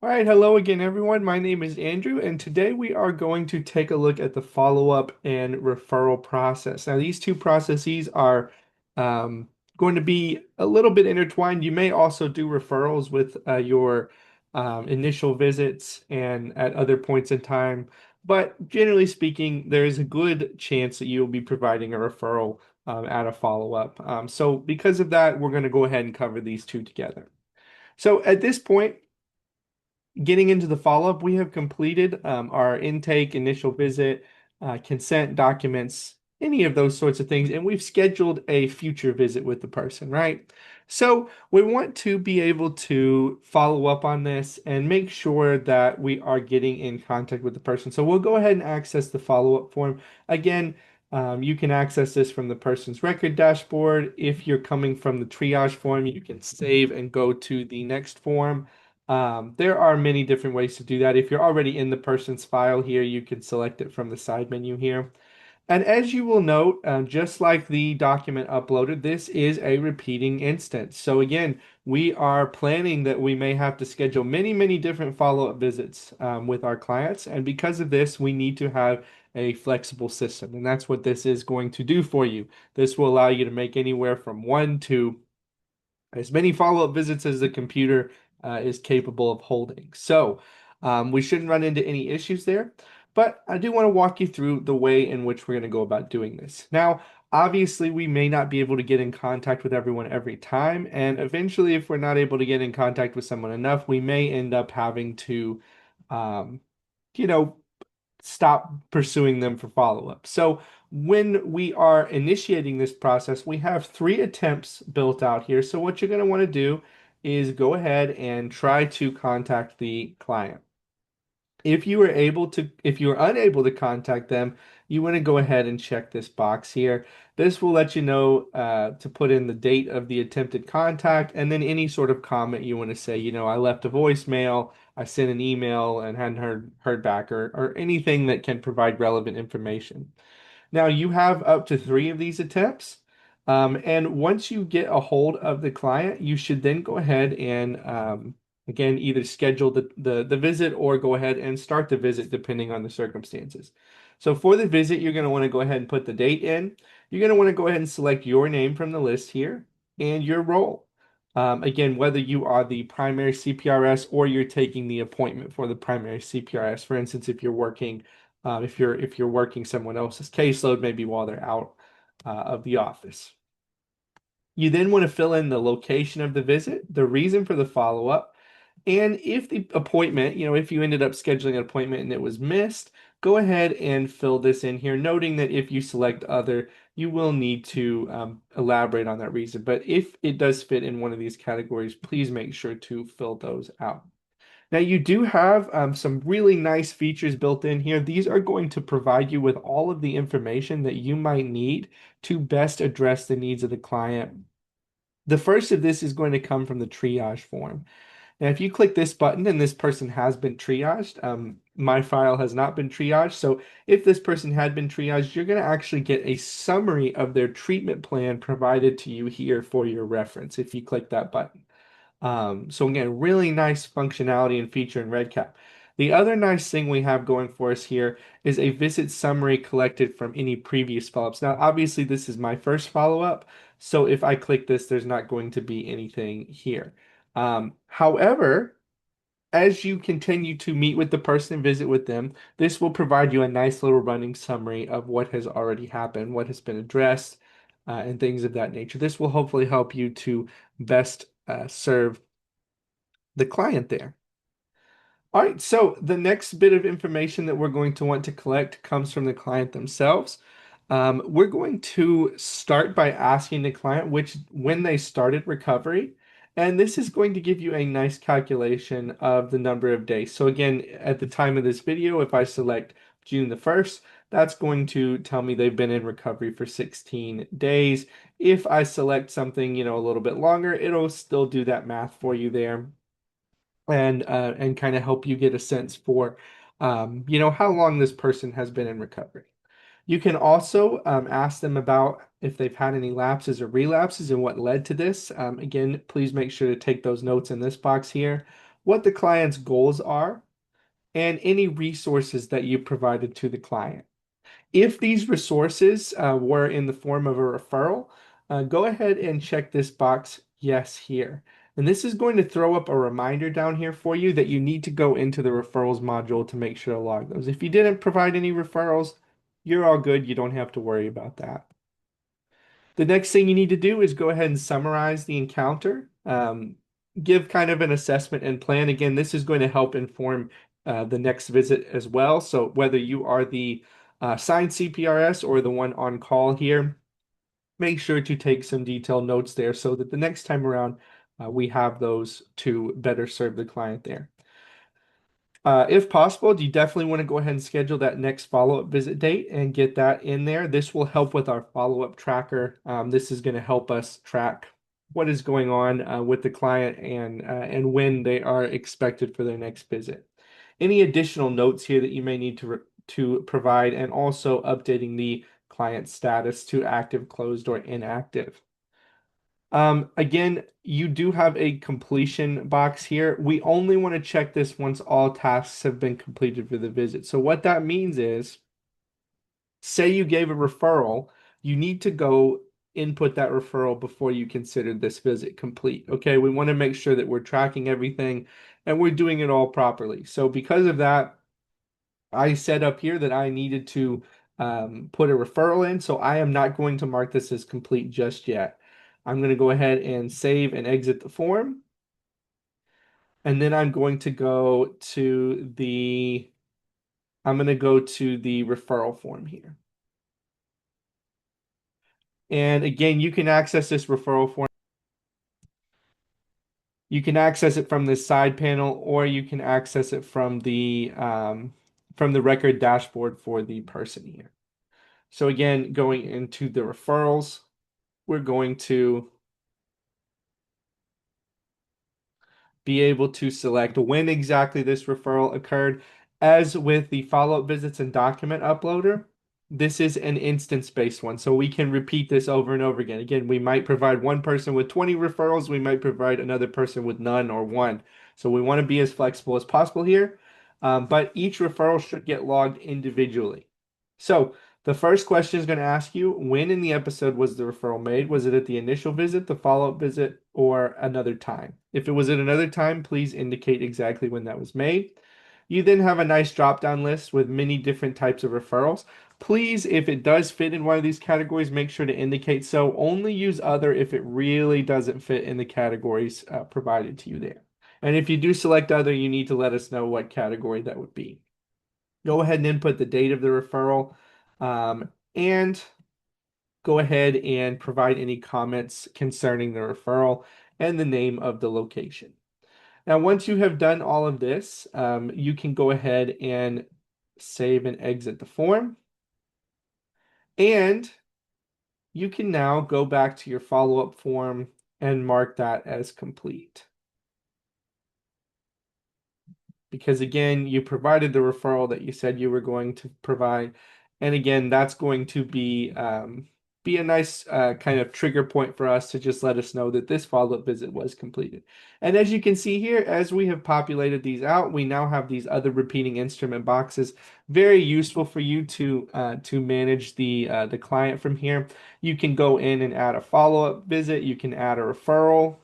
All right, hello again, everyone. My name is Andrew, and today we are going to take a look at the follow-up and referral process. Now, these two processes are um, going to be a little bit intertwined. You may also do referrals with your initial visits and at other points in time, but generally speaking, there is a good chance that you'll be providing a referral at a follow-up. So because of that, we're going to go ahead and cover these two together. So at this point, getting into the follow-up, we have completed our intake, initial visit, consent documents, any of those sorts of things, and we've scheduled a future visit with the person, right? So we want to be able to follow up on this and make sure that we are getting in contact with the person. So we'll go ahead and access the follow-up form. Again, you can access this from the person's record dashboard. If you're coming from the triage form, you can save and go to the next form. There are many different ways to do that. If you're already in the person's file here, you can select it from the side menu here. And as you will note, just like the document uploaded, this is a repeating instance. So again, we are planning that we may have to schedule many different follow-up visits with our clients. And because of this, we need to have a flexible system. And that's what this is going to do for you. This will allow you to make anywhere from one to as many follow-up visits as the computer is capable of holding. So we shouldn't run into any issues there, but I do want to walk you through the way in which we're going to go about doing this. Now, obviously, we may not be able to get in contact with everyone every time, and eventually, if we're not able to get in contact with someone enough, we may end up having to, um, you know, stop pursuing them for follow-up. So when we are initiating this process, we have three attempts built out here. So what you're going to want to do is go ahead and try to contact the client. If you are unable to contact them, you want to go ahead and check this box here. This will let you know to put in the date of the attempted contact and then any sort of comment you want to say. I left a voicemail, I sent an email and hadn't heard back, or anything that can provide relevant information. Now you have up to three of these attempts. And once you get a hold of the client, you should then go ahead and again either schedule the visit or go ahead and start the visit depending on the circumstances. So for the visit, you're going to want to go ahead and put the date in. You're going to want to go ahead and select your name from the list here and your role. Again, whether you are the primary CPRS or you're taking the appointment for the primary CPRS. For instance, if you're working someone else's caseload, maybe while they're out of the office. You then want to fill in the location of the visit, the reason for the follow-up, and if the appointment, if you ended up scheduling an appointment and it was missed, go ahead and fill this in here, noting that if you select other, you will need to elaborate on that reason. But if it does fit in one of these categories, please make sure to fill those out. Now you do have some really nice features built in here. These are going to provide you with all of the information that you might need to best address the needs of the client. The first of this is going to come from the triage form. Now, if you click this button and this person has been triaged, my file has not been triaged. So if this person had been triaged, you're going to actually get a summary of their treatment plan provided to you here for your reference if you click that button. So again, really nice functionality and feature in REDCap. The other nice thing we have going for us here is a visit summary collected from any previous follow-ups. Now, obviously, this is my first follow-up, so if I click this, there's not going to be anything here. However, as you continue to meet with the person and visit with them, this will provide you a nice little running summary of what has already happened, what has been addressed, and things of that nature. This will hopefully help you to best serve the client there. All right, so the next bit of information that we're going to want to collect comes from the client themselves. We're going to start by asking the client when they started recovery, and this is going to give you a nice calculation of the number of days. So again, at the time of this video, if I select June the 1st, that's going to tell me they've been in recovery for 16 days. If I select something, a little bit longer, it'll still do that math for you there and kind of help you get a sense for how long this person has been in recovery. You can also ask them about if they've had any lapses or relapses and what led to this. Again, please make sure to take those notes in this box here. what the client's goals are, and any resources that you provided to the client. If these resources were in the form of a referral, go ahead and check this box, yes, here. And this is going to throw up a reminder down here for you that you need to go into the referrals module to make sure to log those. If you didn't provide any referrals, you're all good. You don't have to worry about that. The next thing you need to do is go ahead and summarize the encounter. Give kind of an assessment and plan. Again, this is going to help inform the next visit as well. So whether you are the signed CPRS or the one on call here, make sure to take some detailed notes there so that the next time around we have those to better serve the client there. If possible, you definitely want to go ahead and schedule that next follow-up visit date and get that in there. This will help with our follow-up tracker. This is going to help us track what is going on with the client and when they are expected for their next visit. Any additional notes here that you may need to provide, and also updating the client status to active, closed, or inactive. Again, you do have a completion box here. We only want to check this once all tasks have been completed for the visit. So what that means is, say you gave a referral, you need to go input that referral before you consider this visit complete. Okay, we want to make sure that we're tracking everything and we're doing it all properly. So because of that, I set up here that I needed to put a referral in, so I am not going to mark this as complete just yet. I'm going to go ahead and save and exit the form. And then I'm going to go to the referral form here. And again, you can access this referral form. You can access it from this side panel, or you can access it from the record dashboard for the person here. So again, going into the referrals, we're going to be able to select when exactly this referral occurred. As with the follow-up visits and document uploader, this is an instance-based one, so we can repeat this over and over again. Again, we might provide one person with 20 referrals, we might provide another person with none or one. So we want to be as flexible as possible here, but each referral should get logged individually. So the first question is going to ask you, when in the episode was the referral made? Was it at the initial visit, the follow-up visit, or another time? If it was at another time, please indicate exactly when that was made. You then have a nice drop-down list with many different types of referrals. Please, if it does fit in one of these categories, make sure to indicate so. Only use other if it really doesn't fit in the categories provided to you there. And if you do select other, you need to let us know what category that would be. Go ahead and input the date of the referral, and go ahead and provide any comments concerning the referral and the name of the location. Now, once you have done all of this, you can go ahead and save and exit the form. And you can now go back to your follow-up form and mark that as complete. Because again, you provided the referral that you said you were going to provide. And again, that's going to be a nice kind of trigger point for us to just let us know that this follow-up visit was completed. And as you can see here, as we have populated these out, we now have these other repeating instrument boxes. Very useful for you to manage the client from here. You can go in and add a follow-up visit. You can add a referral.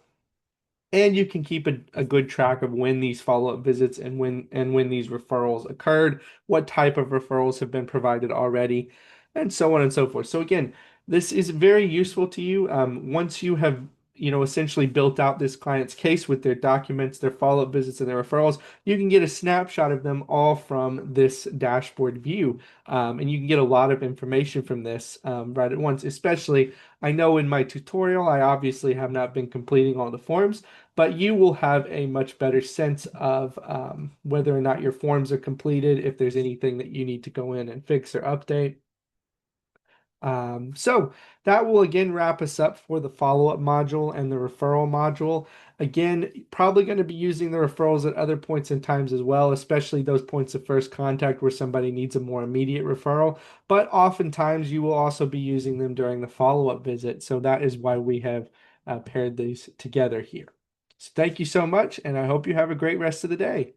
And you can keep a good track of when these follow-up visits and when these referrals occurred, what type of referrals have been provided already, and so on and so forth. So again, this is very useful to you. Once you have essentially built out this client's case with their documents, their follow-up visits, and their referrals, you can get a snapshot of them all from this dashboard view. And you can get a lot of information from this right at once. Especially, I know in my tutorial, I obviously have not been completing all the forms, but you will have a much better sense of whether or not your forms are completed, if there's anything that you need to go in and fix or update. So that will again wrap us up for the follow-up module and the referral module. Again, probably going to be using the referrals at other points in times as well, especially those points of first contact where somebody needs a more immediate referral. But oftentimes you will also be using them during the follow-up visit. So that is why we have paired these together here. So thank you so much, and I hope you have a great rest of the day.